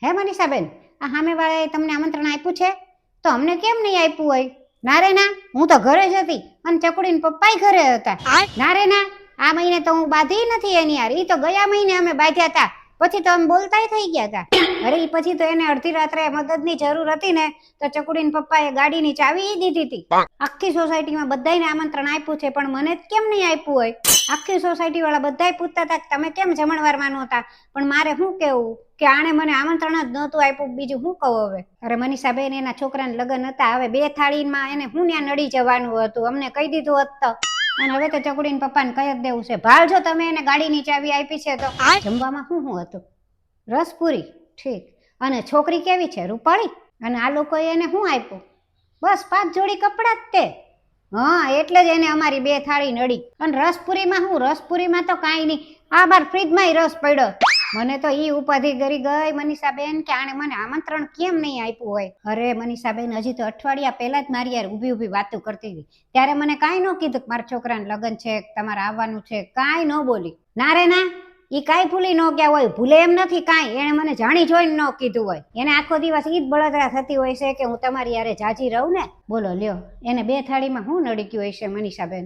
હે મનીષાબેન, આ સામેવાળાએ તમને આમંત્રણ આપ્યું છે તો અમને કેમ નહીં આપ્યું હોય? ના રે ના, હું તો ઘરે જ હતી અને ચકુડીન પપ્પાય ઘરે હતા. ના રે ના, આ મહિને તો હું બાંધી નથી એની યાર. ઈ તો ગયા મહિને અમે બાંધ્યા હતા, પછી તો અમે બોલતાય થઈ ગયા હતા. અરે ઈ પછી તો એને અડધી રાત્રે મદદની જરૂર હતી ને તો ચકુડીન પપ્પાએ ગાડીની ચાવી દીધી હતી. આખી સોસાયટીમાં બધાયને આમંત્રણ આપ્યું છે પણ મને કેમ નહીં આપ્યું હોય? આખી સોસાયટી વાળા બધાય પૂછતા હતા કે તમે કેમ જમણવારમાં નહોતા, પણ મારે શું કેવું કે આણે મને આમંત્રણ જ નહોતું આપ્યું, બીજું શું કહું હવે? અરે મનીષાબેન, એના છોકરાને લગ્ન હતા, હવે 2 થાળીમાં એને હું ત્યાં નડી જવાનું હતું, અમને કહી દીધું હોત તો. અને હવે તો ચકુડીન પપ્પાને કહી જ દેવું છે, ભાળજો તમે એને ગાડીની ચાવી આપી છે તો. જમવામાં શું હતું? રસપુરી. ઠીક. અને છોકરી કેવી છે? રૂપાળી. અને આ લોકોએ એને શું આપ્યું? બસ 5 જોડી કપડાં જ તે. હા, એટલે જ એને અમારી 2 થાળી નડી. અને રસપુરીમાં શું? રસપુરીમાં તો કાંઈ નહીં, આ બાર ફ્રીજમાંય રસ પડ્યો. મને તો ઈ ઉપાધિ કરી ગઈ મનીષાબેન કે આણે મને આમંત્રણ કેમ નહીં આપ્યું હોય. અરે મનીષાબેન, હજી તો અઠવાડિયા પહેલા જ મારી યાર ઊભી વાતો કરતી હતી, ત્યારે મને કાંઈ ન કીધું કે મારા છોકરાને લગ્ન છે, તમારે આવવાનું છે, કાંઈ ન બોલી. ના રે ના, ઈ કાંઈ ભૂલી ન ગયા હોય. ભૂલે એમ નથી કાંઈ, એને મને જાણી જોઈને ન કીધું હોય. એને આખો દિવસ ઈ જ બળતરા થતી હોય છે કે હું તમારી યારે જાજી રહું ને. બોલો લ્યો, એને 2 થાળીમાં શું નડી ગયું હશે મનીષાબેન?